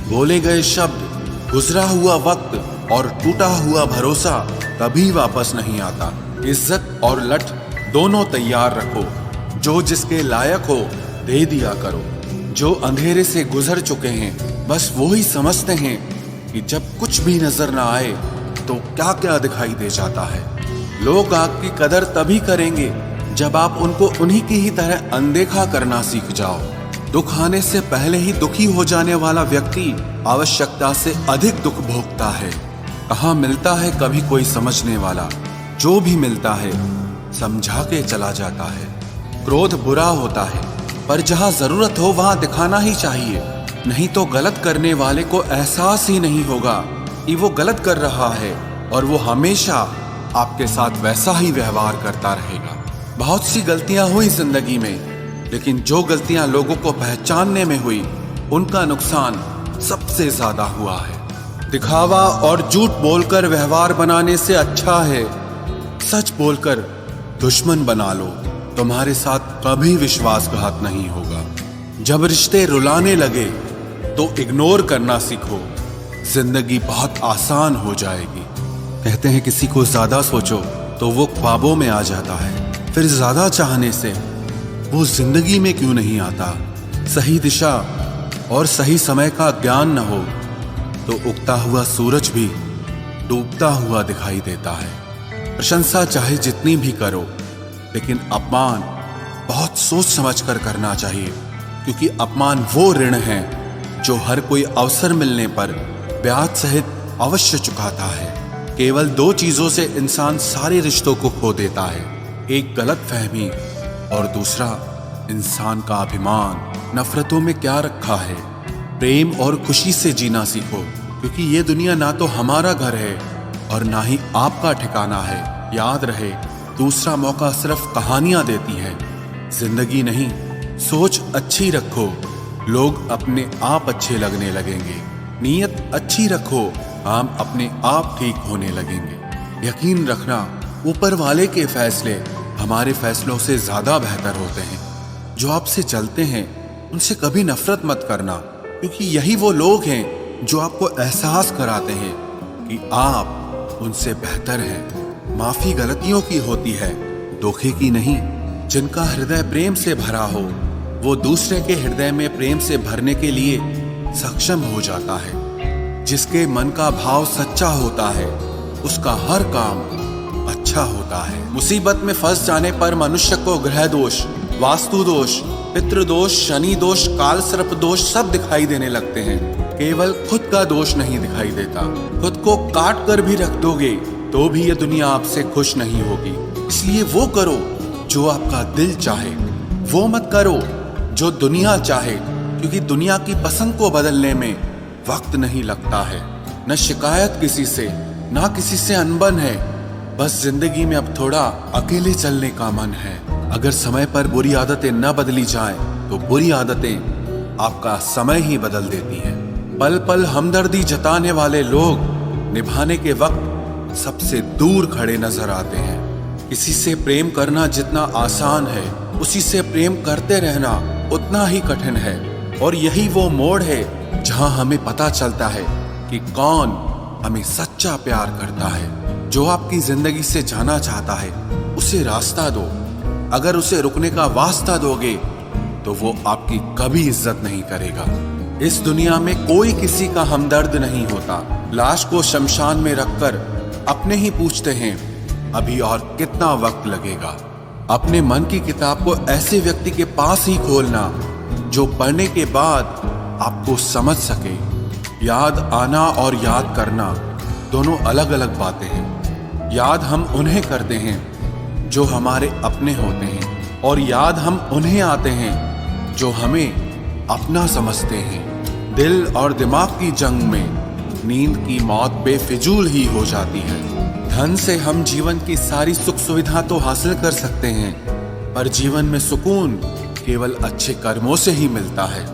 बोले गए शब्द, गुजरा हुआ वक्त और टूटा हुआ भरोसा कभी वापस नहीं आता। इज्जत और लठ दोनों तैयार रखो, जो जिसके लायक हो दे दिया करो। जो अंधेरे से गुजर चुके हैं बस वो ही समझते हैं कि जब कुछ भी नजर ना आए तो क्या क्या दिखाई दे जाता है। लोग आपकी कदर तभी करेंगे जब आप उनको उन्हीं की ही तरह अनदेखा करना सीख जाओ। दुख आने से पहले ही दुखी हो जाने वाला व्यक्ति आवश्यकता से अधिक दुख भोगता है। कहाँ मिलता है कभी कोई समझने वाला, जो भी मिलता है समझा के चला जाता है। क्रोध बुरा होता है, पर जहाँ जरूरत हो वहाँ दिखाना ही चाहिए, नहीं तो गलत करने वाले को एहसास ही नहीं होगा कि वो गलत कर रहा है और वो हमेशा आपके साथ वैसा ही व्यवहार करता रहेगा। बहुत सी गलतियां हुई जिंदगी में, लेकिन जो गलतियां लोगों को पहचानने में हुई उनका नुकसान सबसे ज्यादा हुआ है। दिखावा और झूठ बोलकर व्यवहार बनाने से अच्छा है सच बोलकर दुश्मन बना लो, तुम्हारे साथ कभी विश्वासघात नहीं होगा। जब रिश्ते रुलाने लगे तो इग्नोर करना सीखो, जिंदगी बहुत आसान हो जाएगी। कहते हैं किसी को ज्यादा सोचो तो वो ख्वाबों में आ जाता है, फिर ज्यादा चाहने से वो जिंदगी में क्यों नहीं आता। सही दिशा और सही समय का ज्ञान न हो तो उगता हुआ सूरज भी डूबता हुआ दिखाई देता है। प्रशंसा चाहे जितनी भी करो, लेकिन अपमान बहुत सोच समझ कर करना चाहिए, क्योंकि अपमान वो ऋण है जो हर कोई अवसर मिलने पर ब्याज सहित अवश्य चुकाता है। केवल दो चीजों से इंसान सारे रिश्तों को खो देता है, एक गलतफहमी और दूसरा इंसान का अभिमान। नफरतों में क्या रखा है, प्रेम और खुशी से जीना सीखो, क्योंकि ये दुनिया ना तो हमारा घर है और ना ही आपका ठिकाना है। याद रहे, दूसरा मौका सिर्फ कहानियां देती है, जिंदगी नहीं। सोच अच्छी रखो, लोग अपने आप अच्छे लगने लगेंगे। नीयत अच्छी रखो, काम अपने आप ठीक होने लगेंगे। यकीन रखना, ऊपर वाले के फैसले हमारे फैसलों से ज्यादा बेहतर होते हैं। जो आपसे चलते हैं उनसे कभी नफरत मत करना, क्योंकि यही वो लोग हैं जो आपको एहसास कराते हैं कि आप उनसे बेहतर हैं। माफी गलतियों की होती है, धोखे की नहीं। जिनका हृदय प्रेम से भरा हो वो दूसरे के हृदय में प्रेम से भरने के लिए सक्षम हो जाता है। जिसके मन का भाव सच्चा होता है उसका हर काम अच्छा होता है। मुसीबत में फंस जाने पर मनुष्य को ग्रह दोष, वास्तु दोष, पितृदोष, शनि दोष, काल सर्प दोष सब दिखाई देने लगते हैं। केवल खुद का दोष नहीं दिखाई देता। खुद को काट कर भी रख दोगे तो भी ये दुनिया आपसे खुश नहीं होगी। इसलिए वो करो जो आपका दिल चाहे, वो मत करो जो दुनिया चाहे, क्योंकि दुनिया की पसंद को बदलने में वक्त नहीं लगता है। न शिकायत किसी से, ना किसी से अनबन है, बस जिंदगी में अब थोड़ा अकेले चलने का मन है। अगर समय पर बुरी आदतें न बदली जाएं, तो बुरी आदतें आपका समय ही बदल देती हैं। पल पल हमदर्दी जताने वाले लोग निभाने के वक्त सबसे दूर खड़े नजर आते हैं। किसी से प्रेम करना जितना आसान है, उसी से प्रेम करते रहना उतना ही कठिन है। और यही वो मोड़ है जहां हमें पता चलता है कि कौन हमें सच्चा प्यार करता है। जो आपकी जिंदगी से जाना चाहता है उसे रास्ता दो। अगर उसे रुकने का वास्ता दोगे तो वो आपकी कभी इज्जत नहीं करेगा। इस दुनिया में कोई किसी का हमदर्द नहीं होता। लाश को शमशान में रखकर अपने ही पूछते हैं अभी और कितना वक्त लगेगा। अपने मन की किताब को ऐसे व्यक्ति के पास ही खोलना जो पढ़ने के बाद आपको समझ सके। याद आना और याद करना दोनों अलग अलग बातें हैं। याद हम उन्हें करते हैं जो हमारे अपने होते हैं, और याद हम उन्हें आते हैं जो हमें अपना समझते हैं। दिल और दिमाग की जंग में नींद की मौत बेफिजूल ही हो जाती है। धन से हम जीवन की सारी सुख सुविधा तो हासिल कर सकते हैं, पर जीवन में सुकून केवल अच्छे कर्मों से ही मिलता है।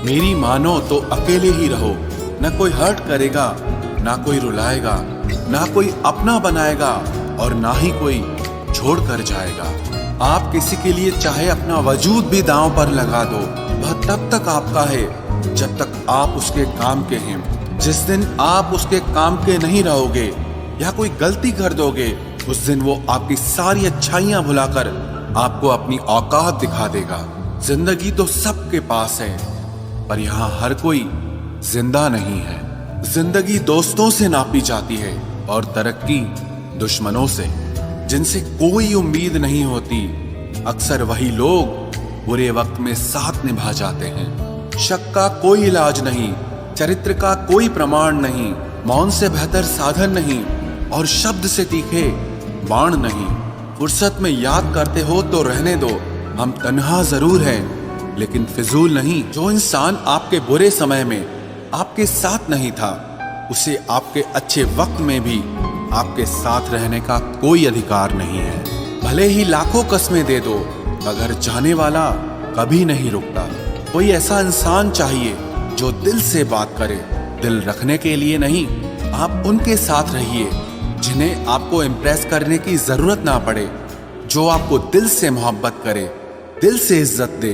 मेरी मानो तो अकेले ही रहो, न कोई हर्ट करेगा, ना कोई रुलाएगा, ना कोई अपना बनाएगा और ना ही कोई छोड़ कर जाएगा। आप किसी के लिए चाहे अपना वजूद भी दांव पर लगा दो, वह तब तक आपका है जब तक आप उसके काम के हैं। जिस दिन आप उसके काम के नहीं रहोगे या कोई गलती कर दोगे, उस दिन वो आपकी सारी अच्छाइयां भुलाकर आपको अपनी औकात दिखा देगा। जिंदगी तो सबके पास है, पर यहाँ हर कोई जिंदा नहीं है। जिंदगी दोस्तों से नापी जाती है और तरक्की दुश्मनों से, जिनसे कोई उम्मीद नहीं होती। अक्सर वही लोग बुरे वक्त में साथ निभा जाते हैं। शक का कोई इलाज नहीं, चरित्र का कोई प्रमाण नहीं, मौन से बेहतर साधन नहीं और शब्द से तीखे बाण नहीं। फुर्सत में याद करते हो तो रहने दो, हम तन्हा जरूर हैं लेकिन फिजूल नहीं। जो इंसान आपके बुरे समय में आपके साथ नहीं था, उसे आपके अच्छे वक्त में भी आपके साथ रहने का कोई अधिकार नहीं है। भले ही लाखों कस्में दे दो, मगर जाने वाला कभी नहीं रुकता। कोई ऐसा इंसान चाहिए जो दिल से बात करे, दिल रखने के लिए नहीं। आप उनके साथ रहिए जिन्हें आपको इम्प्रेस करने की जरूरत ना पड़े, जो आपको दिल से मोहब्बत करे, दिल से इज्जत दे,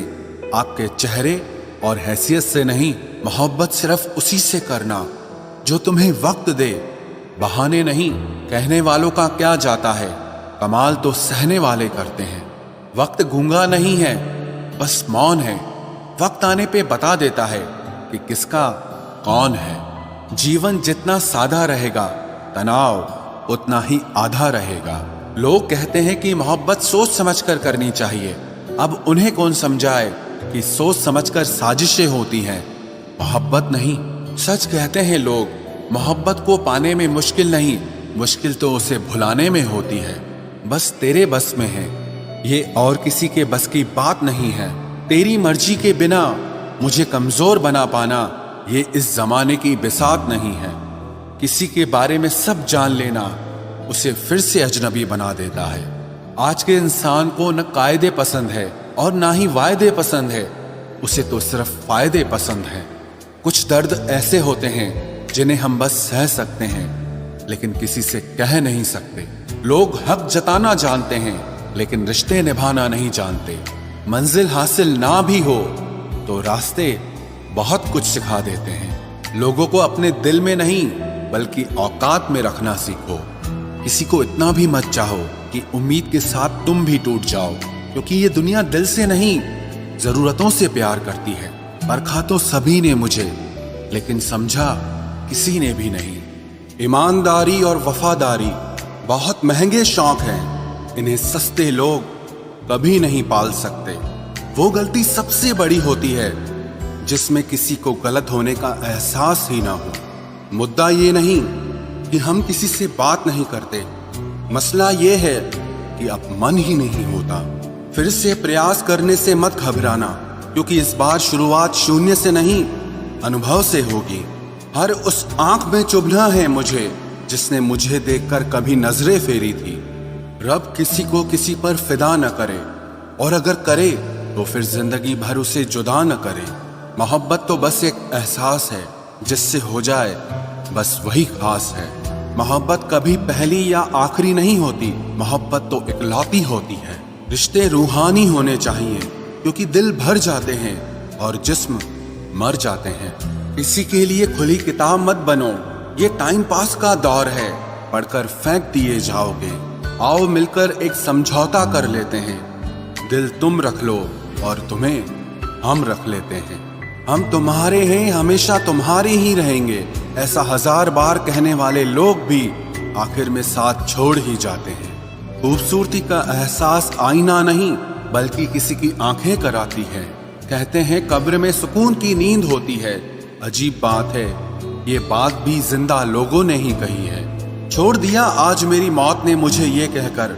आपके चेहरे और हैसियत से नहीं। मोहब्बत सिर्फ उसी से करना जो तुम्हें वक्त दे, बहाने नहीं। कहने वालों का क्या जाता है, कमाल तो सहने वाले करते हैं। वक्त गूंगा नहीं है, बस मौन है। वक्त आने पे बता देता है कि किसका कौन है। जीवन जितना सादा रहेगा, तनाव उतना ही आधा रहेगा। लोग कहते हैं कि मोहब्बत सोच समझकर करनी चाहिए। अब उन्हें कौन समझाए कि सोच समझकर साजिशें होती हैं, मोहब्बत नहीं। सच कहते हैं लोग, मोहब्बत को पाने में मुश्किल नहीं, मुश्किल तो उसे भुलाने में होती है। बस तेरे बस में है, ये और किसी के बस की बात नहीं है। तेरी मर्जी के बिना मुझे कमजोर बना पाना, ये इस जमाने की बिसात नहीं है। किसी के बारे में सब जान लेना उसे फिर से अजनबी बना देता है। आज के इंसान को न कायदे पसंद है और ना ही वायदे पसंद है, उसे तो सिर्फ फायदे पसंद है। कुछ दर्द ऐसे होते हैं जिन्हें हम बस सह सकते हैं, लेकिन किसी से कह नहीं सकते। लोग हक जताना जानते हैं, लेकिन रिश्ते निभाना नहीं जानते। मंजिल हासिल ना भी हो तो रास्ते बहुत कुछ सिखा देते हैं। लोगों को अपने दिल में नहीं बल्कि औकात में रखना सीखो। किसी को इतना भी मत चाहो कि उम्मीद के साथ तुम भी टूट जाओ, क्योंकि ये दुनिया दिल से नहीं जरूरतों से प्यार करती है। परखा तो सभी ने मुझे, लेकिन समझा किसी ने भी नहीं। ईमानदारी और वफादारी बहुत महंगे शौक हैं, इन्हें सस्ते लोग कभी नहीं पाल सकते। वो गलती सबसे बड़ी होती है जिसमें किसी को गलत होने का एहसास ही ना हो। मुद्दा ये नहीं कि हम किसी से बात नहीं करते, मसला ये है कि अब मन ही नहीं होता। फिर से प्रयास करने से मत घबराना, क्योंकि इस बार शुरुआत शून्य से नहीं, अनुभव से होगी। हर उस आंख में चुभना है मुझे जिसने मुझे देखकर कभी नजरें फेरी थी। रब किसी को किसी पर फिदा न करे, और अगर करे तो फिर जिंदगी भर उसे जुदा न करे। मोहब्बत तो बस एक एहसास है, जिससे हो जाए बस वही खास है। मोहब्बत कभी पहली या आखिरी नहीं होती, मोहब्बत तो इकलौती होती है। रिश्ते रूहानी होने चाहिए, क्योंकि दिल भर जाते हैं और जिस्म मर जाते हैं। किसी के लिए खुली किताब मत बनो, ये टाइम पास का दौर है, पढ़कर फेंक दिए जाओगे। आओ मिलकर एक समझौता कर लेते हैं, दिल तुम रख लो और तुम्हें हम रख लेते हैं। हम तुम्हारे हैं, हमेशा तुम्हारे ही रहेंगे, ऐसा 1000 बार कहने वाले लोग भी आखिर में साथ छोड़ ही जाते हैं। खूबसूरती का एहसास आईना नहीं बल्कि किसी की आंखें कराती है। कहते हैं कब्र में सुकून की नींद होती है, अजीब बात है, ये बात भी जिंदा लोगों ने ही कही है। छोड़ दिया आज मेरी मौत ने मुझे ये कहकर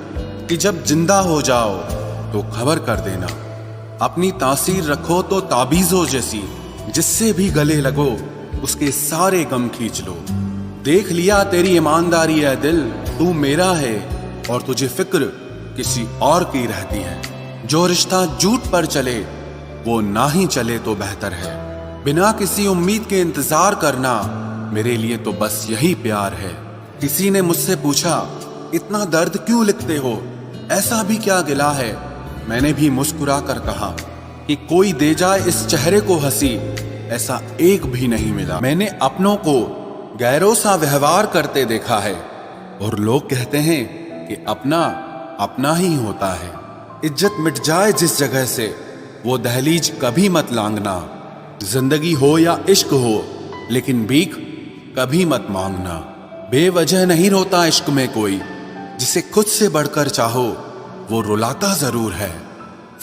कि जब जिंदा हो जाओ तो खबर कर देना। अपनी तासीर रखो तो ताबीजों जैसी, जिससे भी गले लगो उसके सारे गम खींच लो। देख लिया तेरी ईमानदारी है दिल, तू मेरा है और तुझे फिक्र किसी और की रहती है। जो रिश्ता झूठ पर चले वो ना ही चले तो बेहतर है। बिना किसी उम्मीद के इंतजार करना मेरे लिए तो बस यही प्यार है। किसी ने मुझसे पूछा इतना दर्द क्यों लिखते हो, ऐसा भी क्या गिला है। मैंने भी मुस्कुरा कर कहा कि कोई दे जाए इस चेहरे को हंसी, ऐसा एक भी नहीं मिला। मैंने अपनों को गैरों सा व्यवहार करते देखा है और लोग कहते हैं कि अपना अपना ही होता है। इज्जत मिट जाए जिस जगह से वो दहलीज कभी मत लांघना। जिंदगी हो या इश्क हो लेकिन भीख कभी मत मांगना। बेवजह नहीं रोता इश्क में कोई, जिसे खुद से बढ़कर चाहो वो रुलाता जरूर है।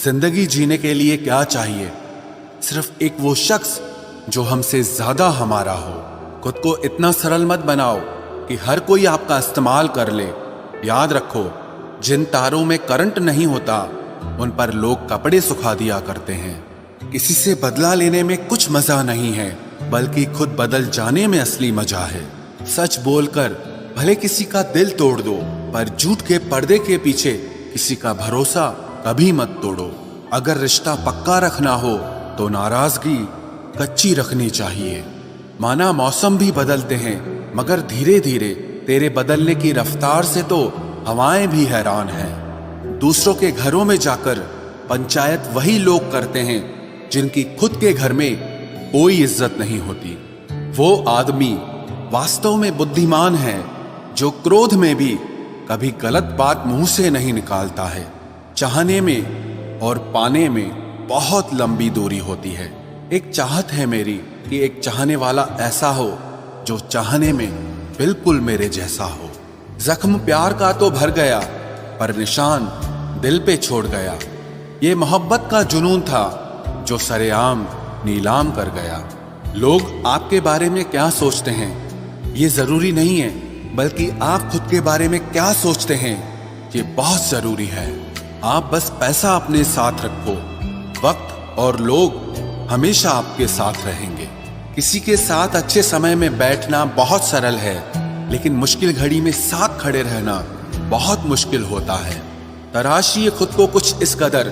जिंदगी जीने के लिए क्या चाहिए? सिर्फ एक वो शख्स जो हमसे ज्यादा हमारा हो। खुद को इतना सरल मत बनाओ कि हर कोई आपका इस्तेमाल कर ले। याद रखो, जिन तारों में करंट नहीं होता उन पर लोग कपड़े सुखा दिया करते हैं। किसी से बदला लेने में कुछ मजा नहीं है, बल्कि खुद बदल जाने में असली मजा है। सच बोलकर भले किसी का दिल तोड़ दो, पर झूठ के पर्दे के पीछे किसी का भरोसा कभी मत तोड़ो। अगर रिश्ता पक्का रखना हो तो नाराजगी कच्ची रखनी चाहिए। माना मौसम भी बदलते हैं, मगर धीरे धीरे तेरे बदलने की रफ्तार से तो हवाएं भी हैरान हैं। दूसरों के घरों में जाकर पंचायत वही लोग करते हैं जिनकी खुद के घर में कोई इज्जत नहीं होती। वो आदमी वास्तव में बुद्धिमान है जो क्रोध में भी कभी गलत बात मुंह से नहीं निकालता है। चाहने में और पाने में बहुत लंबी दूरी होती है। एक चाहत है मेरी कि एक चाहने वाला ऐसा हो जो चाहने में बिल्कुल मेरे जैसा हो। जख्म प्यार का तो भर गया, पर निशान दिल पे छोड़ गया। ये मोहब्बत का जुनून था जो सरेआम नीलाम कर गया। लोग आपके बारे में क्या सोचते हैं ये जरूरी नहीं है, बल्कि आप खुद के बारे में क्या सोचते हैं ये बहुत जरूरी है। आप बस पैसा अपने साथ रखो, वक्त और लोग हमेशा आपके साथ रहेंगे। किसी के साथ अच्छे समय में बैठना बहुत सरल है, लेकिन मुश्किल घड़ी में साथ खड़े रहना बहुत मुश्किल होता है। तराशिए खुद को कुछ इस कदर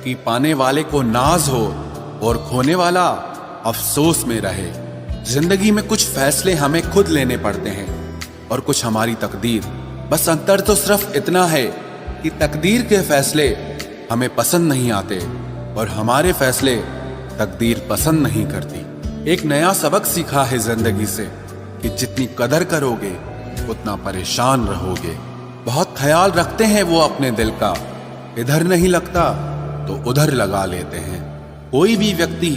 कि पाने वाले को नाज हो और खोने वाला अफसोस में रहे। जिंदगी में कुछ फैसले हमें खुद लेने पड़ते हैं और कुछ हमारी तकदीर। बस अंतर तो सिर्फ इतना है कि तकदीर के फैसले हमें पसंद नहीं आते और हमारे फैसले तकदीर पसंद नहीं करती। एक नया सबक सीखा है जिंदगी से कि जितनी कदर करोगे उतना परेशान रहोगे। बहुत ख्याल रखते हैं वो अपने दिल का, इधर नहीं लगता तो उधर लगा लेते हैं। कोई भी व्यक्ति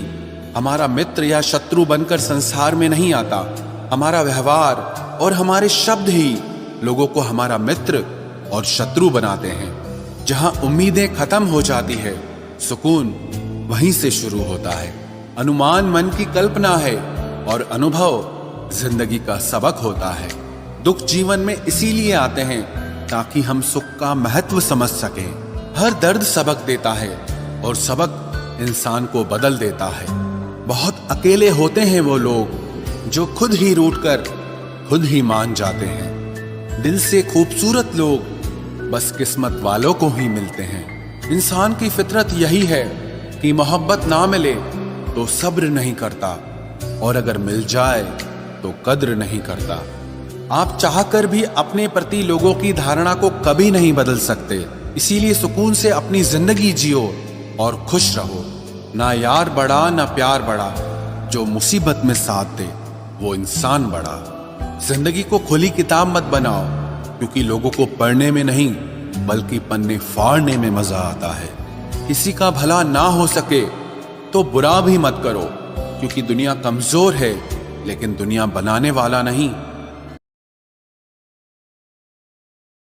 हमारा मित्र या शत्रु बनकर संसार में नहीं आता। हमारा व्यवहार और हमारे शब्द ही लोगों को हमारा मित्र और शत्रु बनाते हैं। जहां उम्मीदें खत्म हो जाती है, सुकून वहीं से शुरू होता है। अनुमान मन की कल्पना है और अनुभव जिंदगी का सबक होता है। दुख जीवन में इसीलिए आते हैं ताकि हम सुख का महत्व समझ सकें। हर दर्द सबक देता है और सबक इंसान को बदल देता है। बहुत अकेले होते हैं वो लोग जो खुद ही रूठकर खुद ही मान जाते हैं। दिल से खूबसूरत लोग बस किस्मत वालों को ही मिलते हैं। इंसान की फितरत यही है कि मोहब्बत ना मिले तो सब्र नहीं करता, और अगर मिल जाए तो कद्र नहीं करता। आप चाहकर भी अपने प्रति लोगों की धारणा को कभी नहीं बदल सकते। इसीलिए सुकून से अपनी जिंदगी जियो और खुश रहो। ना यार बड़ा ना प्यार बड़ा, जो मुसीबत में साथ दे वो इंसान बड़ा। जिंदगी को खुली किताब मत बनाओ, क्योंकि लोगों को पढ़ने में नहीं बल्कि पन्ने फाड़ने में मजा आता है। किसी का भला ना हो सके तो बुरा भी मत करो, क्योंकि दुनिया कमजोर है लेकिन दुनिया बनाने वाला नहीं